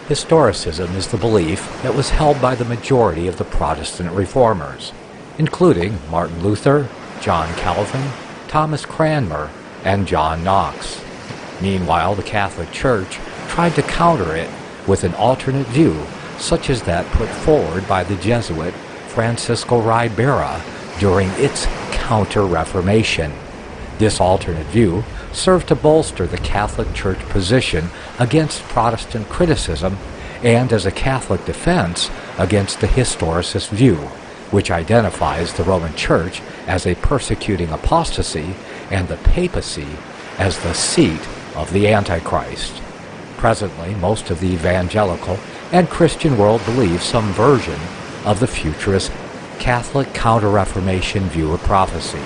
Historicism is the belief that was held by the majority of the Protestant reformers, including Martin Luther, John Calvin, Thomas Cranmer, and John Knox. Meanwhile, the Catholic Church tried to counter it with an alternate view, such as that put forward by the Jesuit Francisco Ribera during its Counter-Reformation. This alternate view served to bolster the Catholic Church position against Protestant criticism and as a Catholic defense against the historicist view, which identifies the Roman Church as a persecuting apostasy and the papacy as the seat of the Antichrist. Presently, most of the evangelical and Christian world believes some version of the futurist Catholic Counter-Reformation view of prophecy.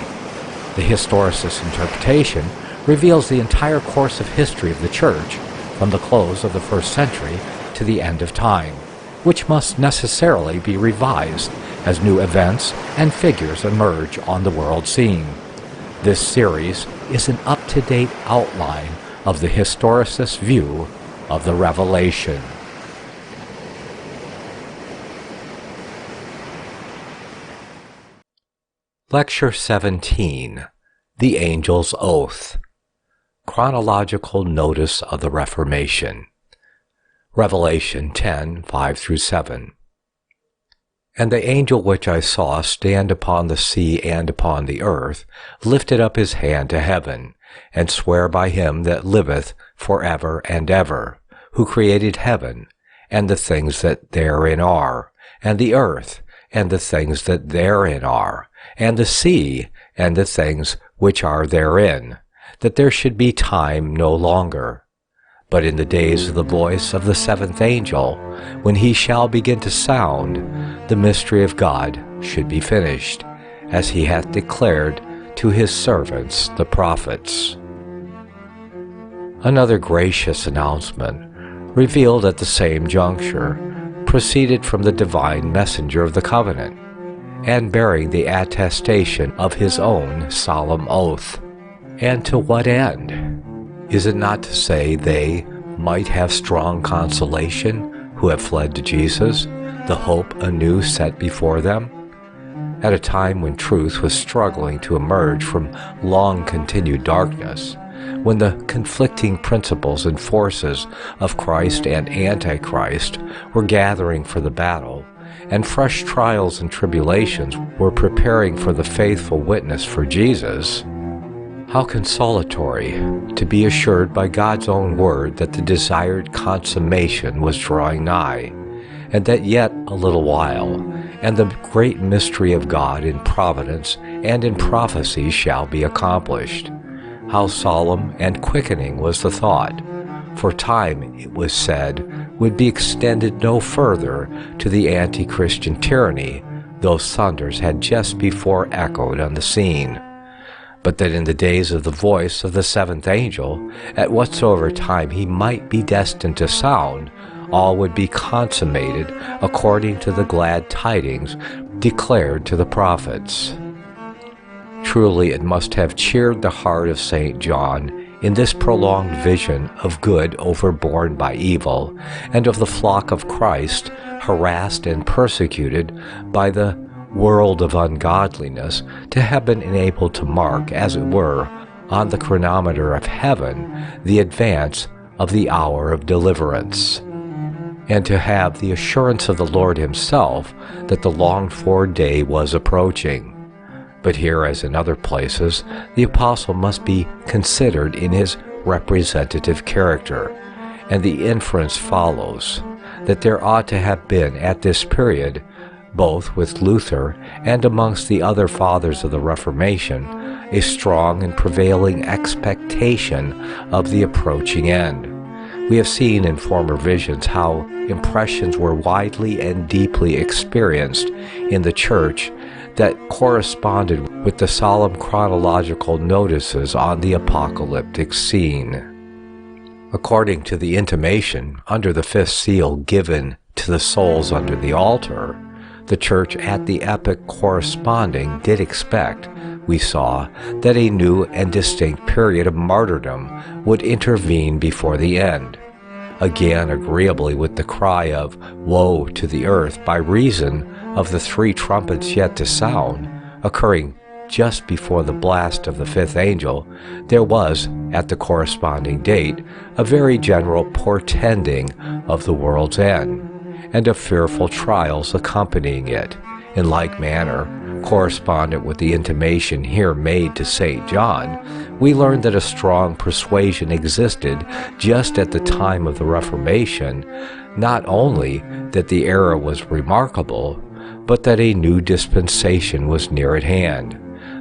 The historicist interpretation reveals the entire course of history of the Church from the close of the first century to the end of time, which must necessarily be revised as new events and figures emerge on the world scene. This series is an up-to-date outline of the historicist view of the Revelation. Lecture 17, The Angel's Oath. Chronological Notice of the Reformation. Revelation 10, 5-7. And the angel which I saw stand upon the sea and upon the earth lifted up his hand to heaven, and sware by him that liveth for ever and ever, who created heaven, and the things that therein are, and the earth, and the things that therein are, and the sea, and the things which are therein, that there should be time no longer. But in the days of the voice of the seventh angel, when he shall begin to sound, the mystery of God should be finished, as he hath declared to his servants the prophets. Another gracious announcement, revealed at the same juncture, proceeded from the divine messenger of the covenant, and bearing the attestation of his own solemn oath. And to what end? Is it not to say they might have strong consolation who have fled to Jesus, the hope anew set before them? At a time when truth was struggling to emerge from long-continued darkness, when the conflicting principles and forces of Christ and Antichrist were gathering for the battle, and fresh trials and tribulations were preparing for the faithful witness for Jesus, how consolatory to be assured by God's own word that the desired consummation was drawing nigh, and that yet a little while, and the great mystery of God in providence and in prophecy shall be accomplished. How solemn and quickening was the thought, for time, it was said, would be extended no further to the anti-Christian tyranny those thunders had just before echoed on the scene, but that in the days of the voice of the seventh angel, at whatsoever time he might be destined to sound, all would be consummated according to the glad tidings declared to the prophets. Truly it must have cheered the heart of St. John in this prolonged vision of good overborne by evil, and of the flock of Christ harassed and persecuted by the world of ungodliness, to have been enabled to mark, as it were, on the chronometer of heaven, the advance of the hour of deliverance, and to have the assurance of the Lord himself that the longed-for day was approaching. But here, as in other places, the apostle must be considered in his representative character, and the inference follows that there ought to have been at this period, both with Luther and amongst the other fathers of the Reformation, a strong and prevailing expectation of the approaching end. We have seen in former visions how impressions were widely and deeply experienced in the Church that corresponded with the solemn chronological notices on the apocalyptic scene. According to the intimation under the fifth seal given to the souls under the altar, the Church at the epoch corresponding did expect, we saw, that a new and distinct period of martyrdom would intervene before the end. again agreeably with the cry of woe to the earth by reason of the 3 trumpets yet to sound, occurring just before the blast of the 5th angel, there was, at the corresponding date, a very general portending of the world's end, and of fearful trials accompanying it. In like manner, correspondent with the intimation here made to St. John, we learn that a strong persuasion existed just at the time of the Reformation, not only that the era was remarkable, but that a new dispensation was near at hand.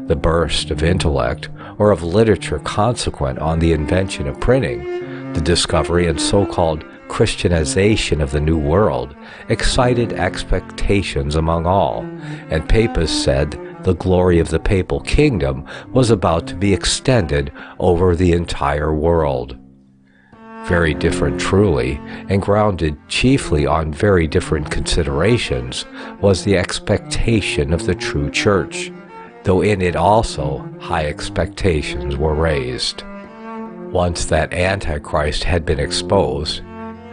The burst of intellect or of literature consequent on the invention of printing, the discovery and so-called Christianization of the New World, excited expectations among all, and papists said the glory of the papal kingdom was about to be extended over the entire world. Very different truly, and grounded chiefly on very different considerations, was the expectation of the true church, though in it also high expectations were raised. Once that Antichrist had been exposed,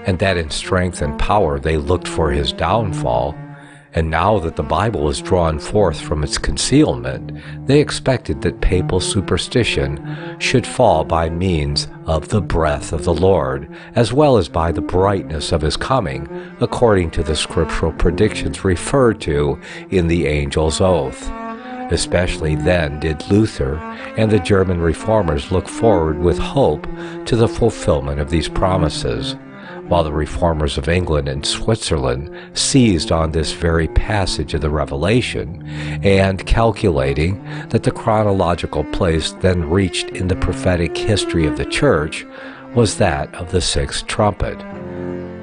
and that in strength and power they looked for his downfall, and now that the Bible was drawn forth from its concealment, they expected that papal superstition should fall by means of the breath of the Lord, as well as by the brightness of his coming, according to the scriptural predictions referred to in the angel's oath. Especially then did Luther and the German reformers look forward with hope to the fulfillment of these promises, while the reformers of England and Switzerland seized on this very passage of the Revelation, and calculating that the chronological place then reached in the prophetic history of the Church was that of the 6th trumpet,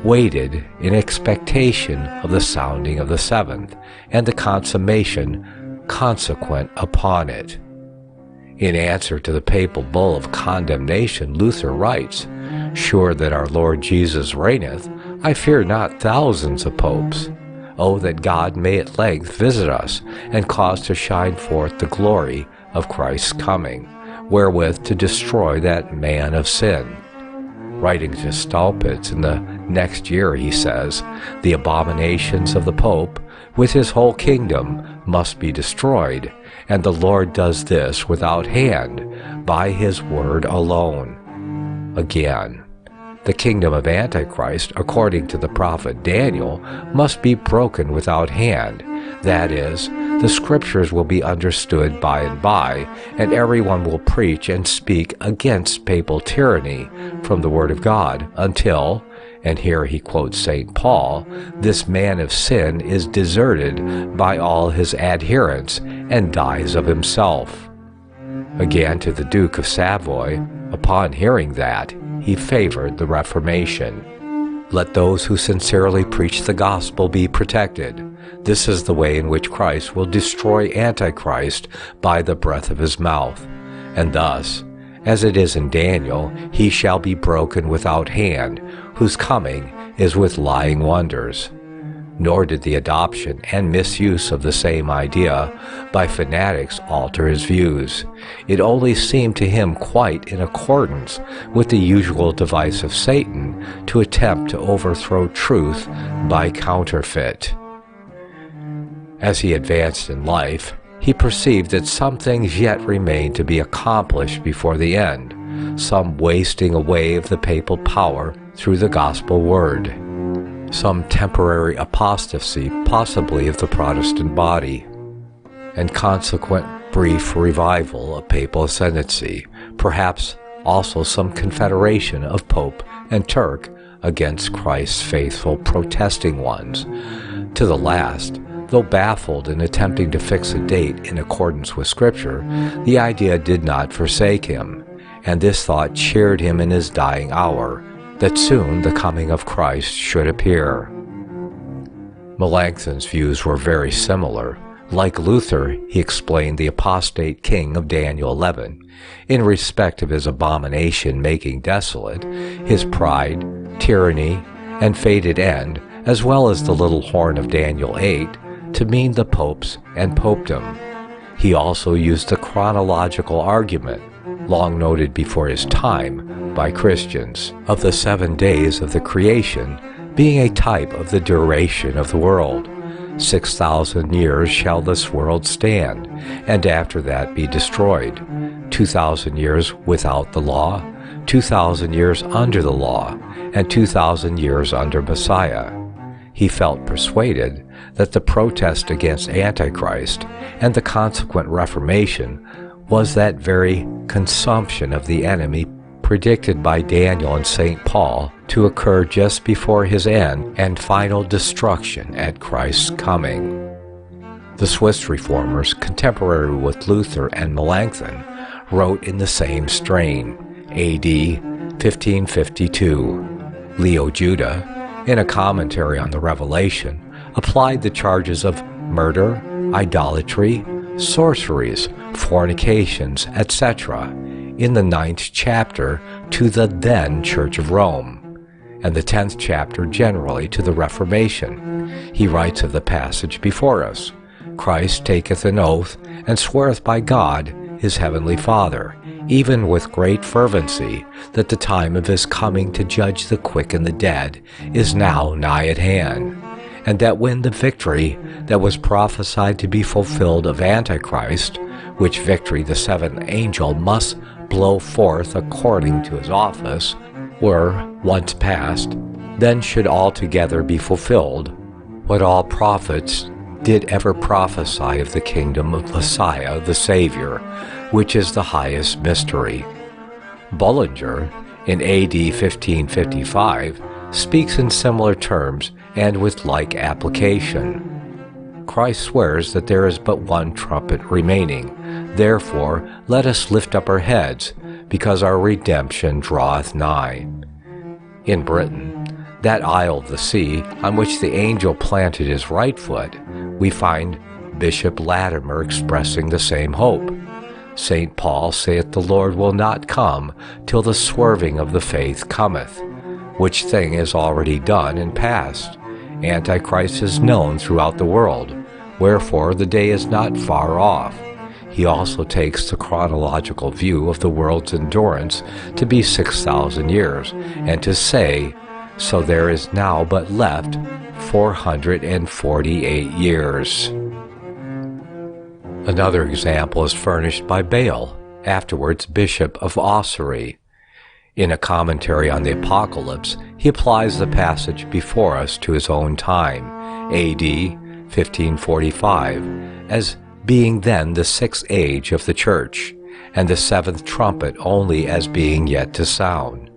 waited in expectation of the sounding of the 7th, and the consummation consequent upon it. In answer to the papal bull of condemnation, Luther writes, "Sure that our Lord Jesus reigneth, I fear not thousands of popes. Oh, that God may at length visit us, and cause to shine forth the glory of Christ's coming, wherewith to destroy that man of sin." Writing to Staupitz in the next year, he says, "The abominations of the Pope, with his whole kingdom, must be destroyed, and the Lord does this without hand, by his word alone." Again, the kingdom of Antichrist, according to the prophet Daniel, must be broken without hand. That is, the scriptures will be understood by and by, and everyone will preach and speak against papal tyranny from the word of God until, and here he quotes St. Paul, this man of sin is deserted by all his adherents and dies of himself. Again, to the Duke of Savoy, upon hearing that, he favored the Reformation. Let those who sincerely preach the gospel be protected. This is the way in which Christ will destroy Antichrist by the breath of his mouth. And thus, as it is in Daniel, he shall be broken without hand, whose coming is with lying wonders. Nor did the adoption and misuse of the same idea by fanatics alter his views. It only seemed to him quite in accordance with the usual device of Satan to attempt to overthrow truth by counterfeit. As he advanced in life, he perceived that some things yet remained to be accomplished before the end, some wasting away of the papal power through the gospel word, some temporary apostasy possibly of the Protestant body, and consequent brief revival of papal ascendancy, perhaps also some confederation of Pope and Turk against Christ's faithful protesting ones. To the last, though baffled in attempting to fix a date in accordance with Scripture, the idea did not forsake him, and this thought cheered him in his dying hour, that soon the coming of Christ should appear. Melanchthon's views were very similar. Like Luther, he explained the apostate king of Daniel 11, in respect of his abomination making desolate, his pride, tyranny, and fated end, as well as the little horn of Daniel 8, to mean the popes and popedom. He also used the chronological argument, long noted before his time by Christians, of the 7 days of the creation being a type of the duration of the world. 6,000 years shall this world stand, and after that be destroyed. 2,000 years without the law, 2,000 years under the law, and 2,000 years under Messiah. He felt persuaded that the protest against Antichrist and the consequent Reformation was that very consumption of the enemy predicted by Daniel and St. Paul to occur just before his end and final destruction at Christ's coming. The Swiss reformers, contemporary with Luther and Melanchthon, wrote in the same strain, A.D. 1552. Leo Juda, in a commentary on the Revelation, applied the charges of murder, idolatry, sorceries, fornications, etc., in the 9th chapter to the then Church of Rome, and the 10th chapter generally to the Reformation. He writes of the passage before us, Christ taketh an oath, and sweareth by God, his heavenly Father, even with great fervency, that the time of his coming to judge the quick and the dead is now nigh at hand, and that when the victory that was prophesied to be fulfilled of Antichrist, which victory the 7th angel must blow forth according to his office, were once past, then should altogether be fulfilled what all prophets did ever prophesy of the kingdom of Messiah the Savior, which is the highest mystery. Bullinger, in A.D. 1555, speaks in similar terms and with like application. Christ swears that there is but one trumpet remaining. Therefore, let us lift up our heads, because our redemption draweth nigh. In Britain, that isle of the sea on which the angel planted his right foot, we find Bishop Latimer expressing the same hope. St. Paul saith the Lord will not come till the swerving of the faith cometh, which thing is already done and past. Antichrist is known throughout the world, wherefore the day is not far off. He also takes the chronological view of the world's endurance to be 6,000 years, and to say, so there is now but left 448 years. Another example is furnished by Bale, afterwards Bishop of Ossory. In a commentary on the Apocalypse, he applies the passage before us to his own time, A.D. 1545, as being then the 6th age of the Church, and the 7th trumpet only as being yet to sound.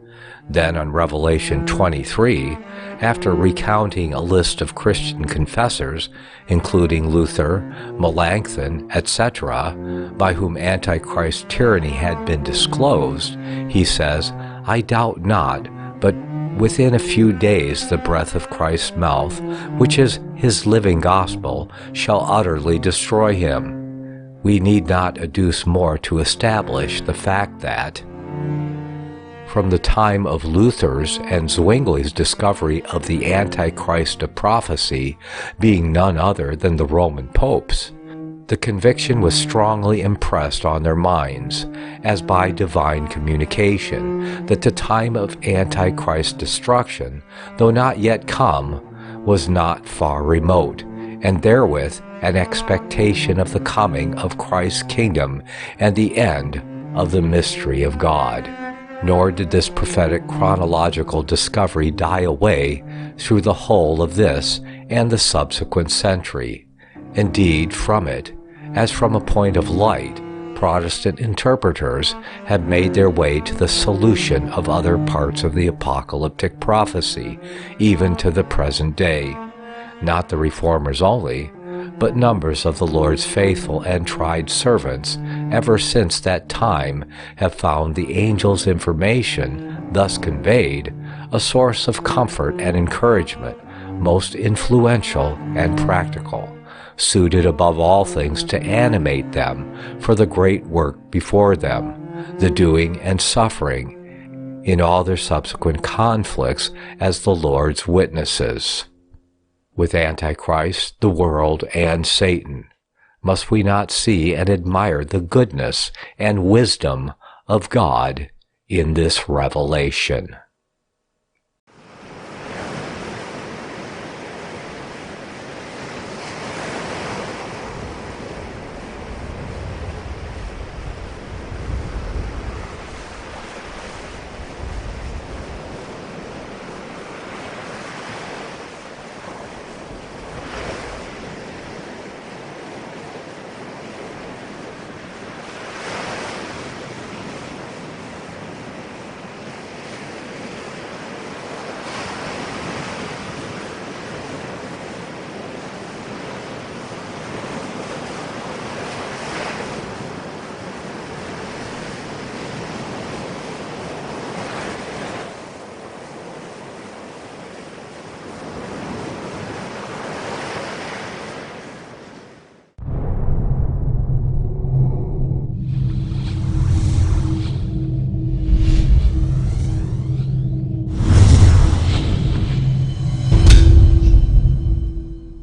Then on Revelation 23, after recounting a list of Christian confessors, including Luther, Melanchthon, etc., by whom Antichrist tyranny had been disclosed, he says, I doubt not, but within a few days the breath of Christ's mouth, which is his living gospel, shall utterly destroy him. We need not adduce more to establish the fact that, from the time of Luther's and Zwingli's discovery of the Antichrist of prophecy being none other than the Roman popes, the conviction was strongly impressed on their minds, as by divine communication, that the time of Antichrist destruction, though not yet come, was not far remote, and therewith an expectation of the coming of Christ's kingdom and the end of the mystery of God. Nor did this prophetic chronological discovery die away through the whole of this and the subsequent century. Indeed, from it, as from a point of light, Protestant interpreters have made their way to the solution of other parts of the apocalyptic prophecy, even to the present day. Not the Reformers only, but numbers of the Lord's faithful and tried servants ever since that time have found the angel's information, thus conveyed, a source of comfort and encouragement, most influential and practical, suited above all things to animate them for the great work before them, the doing and suffering in all their subsequent conflicts as the Lord's witnesses. With Antichrist, the world, and Satan, must we not see and admire the goodness and wisdom of God in this revelation.